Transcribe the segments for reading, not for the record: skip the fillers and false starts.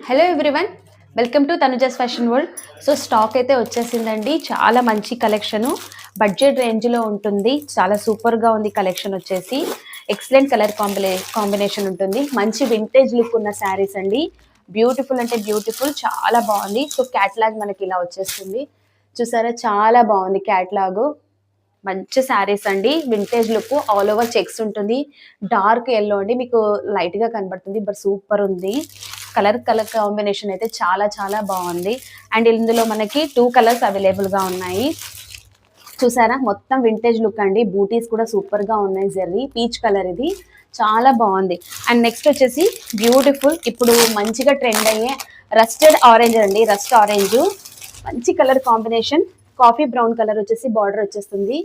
Hello everyone, welcome to Tanuja's fashion world. So stock అయితే వచ్చేసిందండి. చాలా మంచి కలెక్షను, బడ్జెట్ రేంజ్లో ఉంటుంది. చాలా సూపర్గా ఉంది కలెక్షన్ వచ్చేసి. ఎక్సలెంట్ కలర్ కాంబినేషన్ ఉంటుంది. మంచి వింటేజ్ లుక్ ఉన్న శారీస్ అండి. బ్యూటిఫుల్ అంటే బ్యూటిఫుల్, చాలా బాగుంది. సో క్యాట్లాగ్ మనకి ఇలా వచ్చేస్తుంది. చూసారా, చాలా బాగుంది క్యాట్లాగు. మంచి శారీస్ అండి, vintage look, all over checks ఉంటుంది. డార్క్ ఎల్లో అండి, మీకు లైట్ గా కనబడుతుంది, బట్ సూపర్ ఉంది. కలర్ కలర్ కాంబినేషన్ అయితే చాలా చాలా బాగుంది. అండ్ ఇందులో మనకి 2 కలర్స్ అవైలబుల్ గా ఉన్నాయి. చూసారా, మొత్తం వింటేజ్ లుక్ అండి. బూటీస్ కూడా సూపర్ గా ఉన్నాయి. జెర్రీ పీచ్ కలర్, ఇది చాలా బాగుంది. అండ్ నెక్స్ట్ వచ్చేసి బ్యూటిఫుల్, ఇప్పుడు మంచిగా ట్రెండ్ అయ్యే రస్టెడ్ ఆరెంజ్ అండి. రస్ట్ ఆరెంజ్ మంచి colour combination. Coffee brown colour వచ్చేసి బార్డర్ వచ్చేస్తుంది.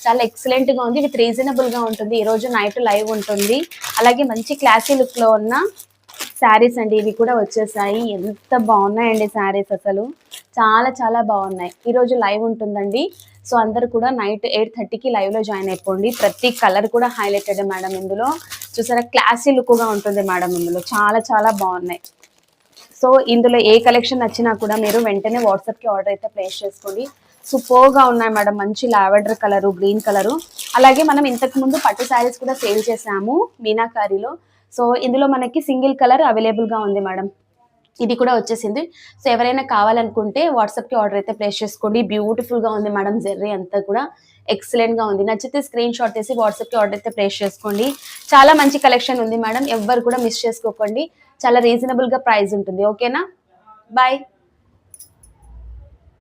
చాలా ఎక్సలెంట్ గా ఉంది, విత్ రీజనబుల్ గా ఉంటుంది. ఈ రోజు నైట్ లైవ్ ఉంటుంది. అలాగే మంచి క్లాసీ లుక్ లో ఉన్న శారీస్ అండి, ఇవి కూడా వచ్చేసాయి. ఎంత బాగున్నాయండి శారీస్, అసలు చాలా చాలా బాగున్నాయి. ఈ రోజు లైవ్ ఉంటుందండి. సో అందరు కూడా నైట్ 8:30కి లైవ్ లో జాయిన్ అయిపోండి. ప్రతి కలర్ కూడా హైలైటెడ్ మేడం. ఇందులో చూసారా, క్లాసీ లుక్ గా ఉంటుంది మేడం. ఇందులో చాలా చాలా బాగున్నాయి. సో ఇందులో ఏ కలెక్షన్ నచ్చినా కూడా మీరు వెంటనే వాట్సాప్కి ఆర్డర్ అయితే ప్లేస్ చేసుకోండి. సూపర్గా ఉన్నాయి మేడం. మంచి లావెండర్ కలరు, గ్రీన్ కలరు. అలాగే మనం ఇంతకు ముందు పట్టు శారీస్ కూడా సేల్ చేసాము మీనాకారిలో. సో ఇందులో మనకి సింగిల్ కలర్ అవైలబుల్గా ఉంది మేడం. ఇది కూడా వచ్చేసింది. సో ఎవరైనా కావాలనుకుంటే వాట్సాప్కి ఆర్డర్ అయితే ప్లేస్ చేసుకోండి. బ్యూటిఫుల్గా ఉంది మేడం. జెర్రీ అంతా కూడా ఎక్సలెంట్గా ఉంది. నచ్చితే స్క్రీన్ షాట్ తీసి వాట్సాప్కి ఆర్డర్ అయితే ప్లేస్ చేసుకోండి. చాలా మంచి కలెక్షన్ ఉంది మేడం. ఎవ్వరు కూడా మిస్ చేసుకోకండి. చాలా రీజనబుల్గా ప్రైస్ ఉంటుంది. ఓకేనా, బాయ్.